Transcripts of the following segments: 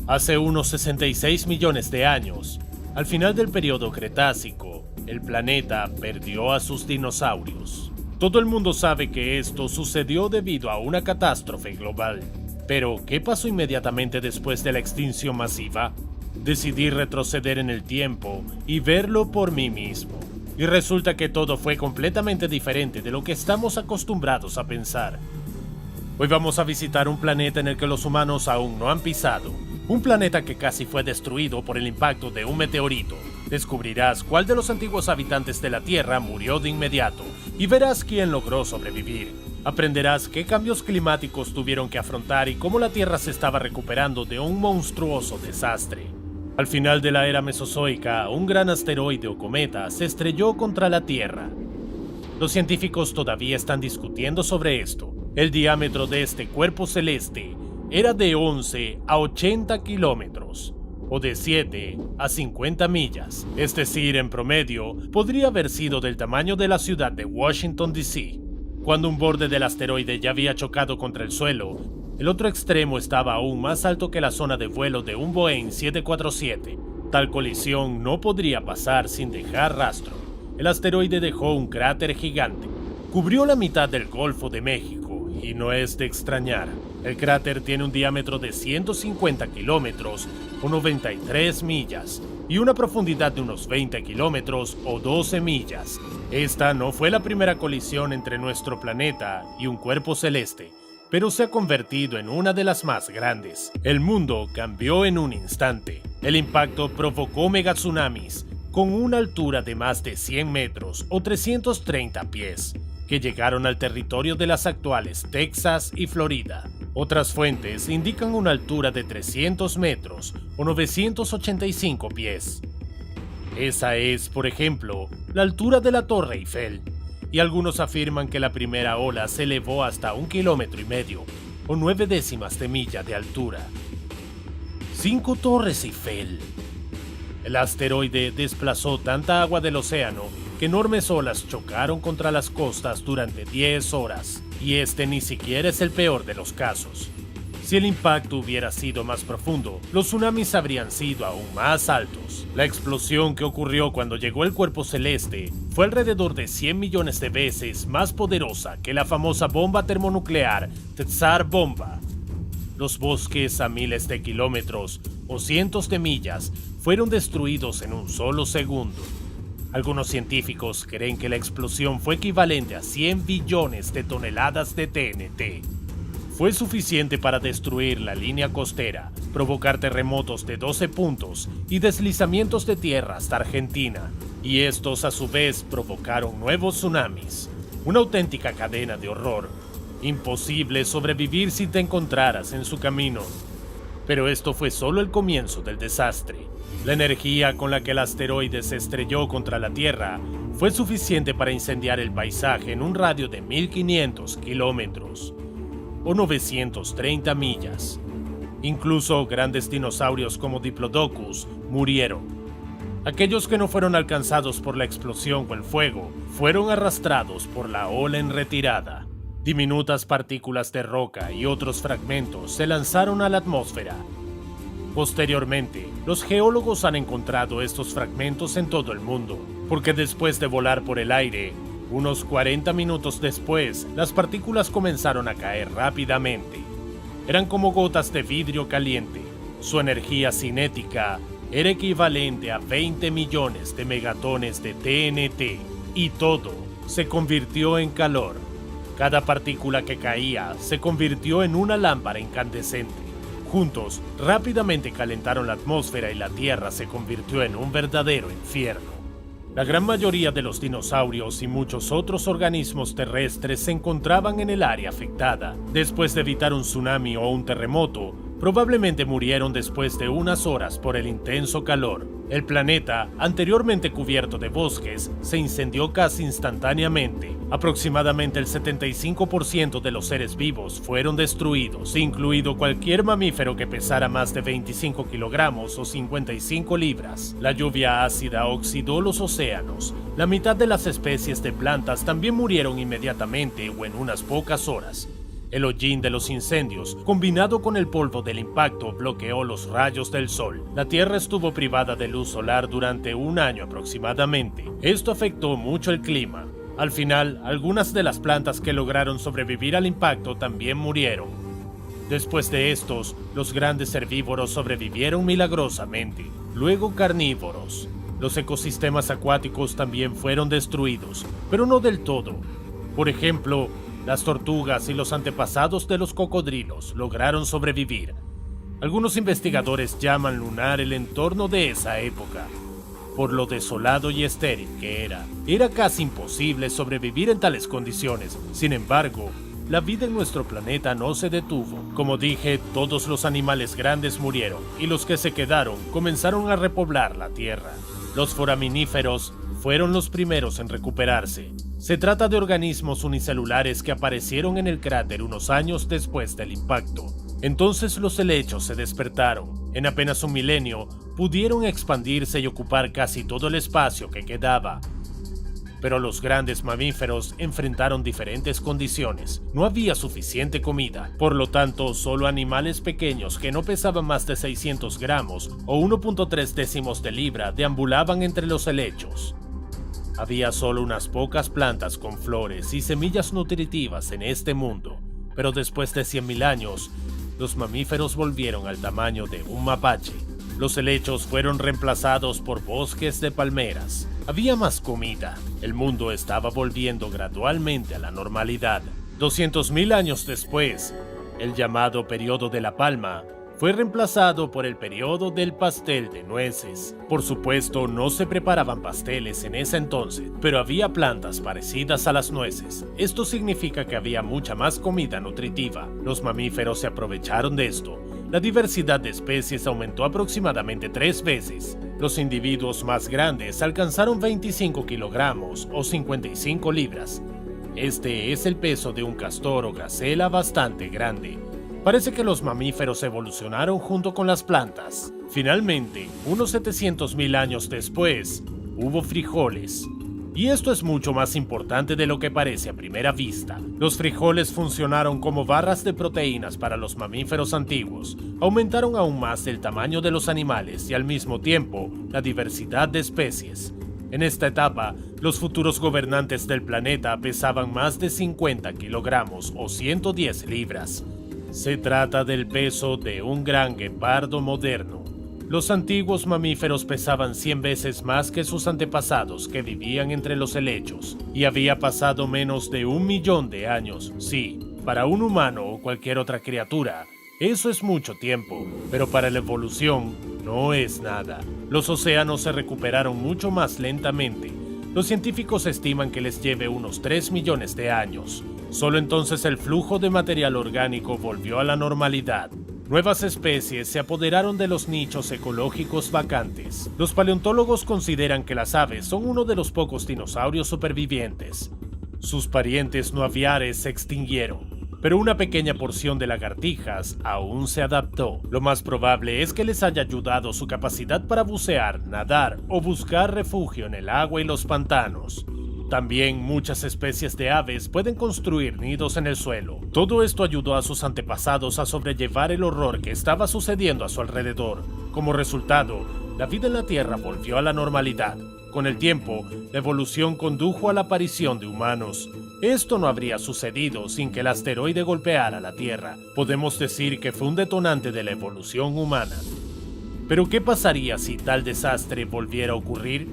Hace unos 66 millones de años, al final del periodo Cretácico, el planeta perdió a sus dinosaurios. Todo el mundo sabe que esto sucedió debido a una catástrofe global. Pero, ¿qué pasó inmediatamente después de la extinción masiva? Decidí retroceder en el tiempo y verlo por mí mismo. Y resulta que todo fue completamente diferente de lo que estamos acostumbrados a pensar. Hoy vamos a visitar un planeta en el que los humanos aún no han pisado. Un planeta que casi fue destruido por el impacto de un meteorito. Descubrirás cuál de los antiguos habitantes de la Tierra murió de inmediato y verás quién logró sobrevivir. Aprenderás qué cambios climáticos tuvieron que afrontar y cómo la Tierra se estaba recuperando de un monstruoso desastre. Al final de la era mesozoica, un gran asteroide o cometa se estrelló contra la Tierra. Los científicos todavía están discutiendo sobre esto. El diámetro de este cuerpo celeste era de 11 a 80 kilómetros, o de 7 a 50 millas. Es decir, en promedio, podría haber sido del tamaño de la ciudad de Washington, D.C. Cuando un borde del asteroide ya había chocado contra el suelo, el otro extremo estaba aún más alto que la zona de vuelo de un Boeing 747. Tal colisión no podría pasar sin dejar rastro. El asteroide dejó un cráter gigante. Cubrió la mitad del Golfo de México, y no es de extrañar. El cráter tiene un diámetro de 150 kilómetros o 93 millas y una profundidad de unos 20 kilómetros o 12 millas. Esta no fue la primera colisión entre nuestro planeta y un cuerpo celeste, pero se ha convertido en una de las más grandes. El mundo cambió en un instante. El impacto provocó megatsunamis con una altura de más de 100 metros o 330 pies, que llegaron al territorio de las actuales Texas y Florida. Otras fuentes indican una altura de 300 metros o 985 pies. Esa es, por ejemplo, la altura de la Torre Eiffel, y algunos afirman que la primera ola se elevó hasta 1,5 kilómetros o 9 décimas de milla de altura. 5 Torres Eiffel. El asteroide desplazó tanta agua del océano que enormes olas chocaron contra las costas durante 10 horas, y este ni siquiera es el peor de los casos. Si el impacto hubiera sido más profundo, los tsunamis habrían sido aún más altos. La explosión que ocurrió cuando llegó el cuerpo celeste fue alrededor de 100 millones de veces más poderosa que la famosa bomba termonuclear Tsar Bomba. Los bosques a miles de kilómetros o cientos de millas fueron destruidos en un solo segundo. Algunos científicos creen que la explosión fue equivalente a 100 billones de toneladas de TNT. Fue suficiente para destruir la línea costera, provocar terremotos de 12 puntos y deslizamientos de tierra hasta Argentina. Y estos a su vez provocaron nuevos tsunamis. Una auténtica cadena de horror. Imposible sobrevivir si te encontraras en su camino. Pero esto fue solo el comienzo del desastre. La energía con la que el asteroide se estrelló contra la Tierra fue suficiente para incendiar el paisaje en un radio de 1500 kilómetros o 930 millas. Incluso grandes dinosaurios como Diplodocus murieron. Aquellos que no fueron alcanzados por la explosión o el fuego fueron arrastrados por la ola en retirada. Diminutas partículas de roca y otros fragmentos se lanzaron a la atmósfera. Posteriormente, los geólogos han encontrado estos fragmentos en todo el mundo, porque después de volar por el aire, unos 40 minutos después, las partículas comenzaron a caer rápidamente. Eran como gotas de vidrio caliente. Su energía cinética era equivalente a 20 millones de megatones de TNT, y todo se convirtió en calor. Cada partícula que caía se convirtió en una lámpara incandescente. Juntos, rápidamente calentaron la atmósfera y la Tierra se convirtió en un verdadero infierno. La gran mayoría de los dinosaurios y muchos otros organismos terrestres se encontraban en el área afectada. Después de evitar un tsunami o un terremoto, probablemente murieron después de unas horas por el intenso calor. El planeta, anteriormente cubierto de bosques, se incendió casi instantáneamente. Aproximadamente el 75% de los seres vivos fueron destruidos, incluido cualquier mamífero que pesara más de 25 kilogramos o 55 libras. La lluvia ácida oxidó los océanos. La mitad de las especies de plantas también murieron inmediatamente o en unas pocas horas. El hollín de los incendios, combinado con el polvo del impacto, bloqueó los rayos del sol. La Tierra estuvo privada de luz solar durante un año aproximadamente. Esto afectó mucho el clima. Al final, algunas de las plantas que lograron sobrevivir al impacto también murieron. Después de estos, los grandes herbívoros sobrevivieron milagrosamente. Luego carnívoros. Los ecosistemas acuáticos también fueron destruidos, pero no del todo. Por ejemplo, las tortugas y los antepasados de los cocodrilos lograron sobrevivir. Algunos investigadores llaman lunar el entorno de esa época, por lo desolado y estéril que era. Era casi imposible sobrevivir en tales condiciones. Sin embargo, la vida en nuestro planeta no se detuvo. Como dije, todos los animales grandes murieron, y los que se quedaron comenzaron a repoblar la Tierra. Los foraminíferos fueron los primeros en recuperarse. Se trata de organismos unicelulares que aparecieron en el cráter unos años después del impacto. Entonces los helechos se despertaron. En apenas un milenio, pudieron expandirse y ocupar casi todo el espacio que quedaba. Pero los grandes mamíferos enfrentaron diferentes condiciones. No había suficiente comida, por lo tanto, solo animales pequeños que no pesaban más de 600 gramos o 1.3 décimos de libra deambulaban entre los helechos. Había solo unas pocas plantas con flores y semillas nutritivas en este mundo, pero después de 100.000 años, los mamíferos volvieron al tamaño de un mapache. Los helechos fueron reemplazados por bosques de palmeras. Había más comida. El mundo estaba volviendo gradualmente a la normalidad. 200.000 años después, el llamado periodo de la palma fue reemplazado por el periodo del pastel de nueces. Por supuesto, no se preparaban pasteles en ese entonces, pero había plantas parecidas a las nueces. Esto significa que había mucha más comida nutritiva. Los mamíferos se aprovecharon de esto. La diversidad de especies aumentó aproximadamente 3 veces. Los individuos más grandes alcanzaron 25 kilogramos o 55 libras. Este es el peso de un castor o gacela bastante grande. Parece que los mamíferos evolucionaron junto con las plantas. Finalmente, unos 700.000 años después, hubo frijoles. Y esto es mucho más importante de lo que parece a primera vista. Los frijoles funcionaron como barras de proteínas para los mamíferos antiguos, aumentaron aún más el tamaño de los animales y al mismo tiempo la diversidad de especies. En esta etapa, los futuros gobernantes del planeta pesaban más de 50 kilogramos o 110 libras. Se trata del peso de un gran guepardo moderno. Los antiguos mamíferos pesaban 100 veces más que sus antepasados que vivían entre los helechos, y había pasado menos de 1 millón de años. Sí, para un humano o cualquier otra criatura, eso es mucho tiempo, pero para la evolución no es nada. Los océanos se recuperaron mucho más lentamente. Los científicos estiman que les lleve unos 3 millones de años. Solo entonces el flujo de material orgánico volvió a la normalidad. Nuevas especies se apoderaron de los nichos ecológicos vacantes. Los paleontólogos consideran que las aves son uno de los pocos dinosaurios supervivientes. Sus parientes no aviares se extinguieron, pero una pequeña porción de lagartijas aún se adaptó. Lo más probable es que les haya ayudado su capacidad para bucear, nadar o buscar refugio en el agua y los pantanos. También muchas especies de aves pueden construir nidos en el suelo. Todo esto ayudó a sus antepasados a sobrellevar el horror que estaba sucediendo a su alrededor. Como resultado, la vida en la Tierra volvió a la normalidad. Con el tiempo, la evolución condujo a la aparición de humanos. Esto no habría sucedido sin que el asteroide golpeara la Tierra. Podemos decir que fue un detonante de la evolución humana. Pero ¿qué pasaría si tal desastre volviera a ocurrir?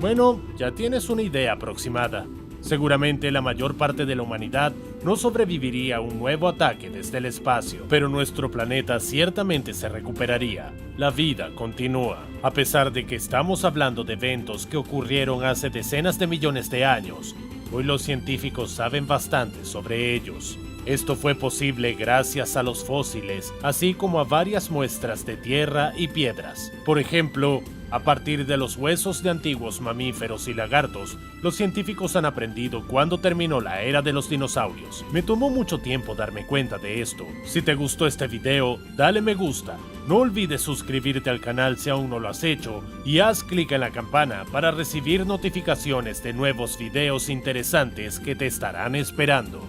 Bueno, ya tienes una idea aproximada. Seguramente la mayor parte de la humanidad no sobreviviría a un nuevo ataque desde el espacio, pero nuestro planeta ciertamente se recuperaría. La vida continúa. A pesar de que estamos hablando de eventos que ocurrieron hace decenas de millones de años, hoy los científicos saben bastante sobre ellos. Esto fue posible gracias a los fósiles, así como a varias muestras de tierra y piedras. Por ejemplo, a partir de los huesos de antiguos mamíferos y lagartos, los científicos han aprendido cuándo terminó la era de los dinosaurios. Me tomó mucho tiempo darme cuenta de esto. Si te gustó este video, dale me gusta. No olvides suscribirte al canal si aún no lo has hecho y haz clic en la campana para recibir notificaciones de nuevos videos interesantes que te estarán esperando.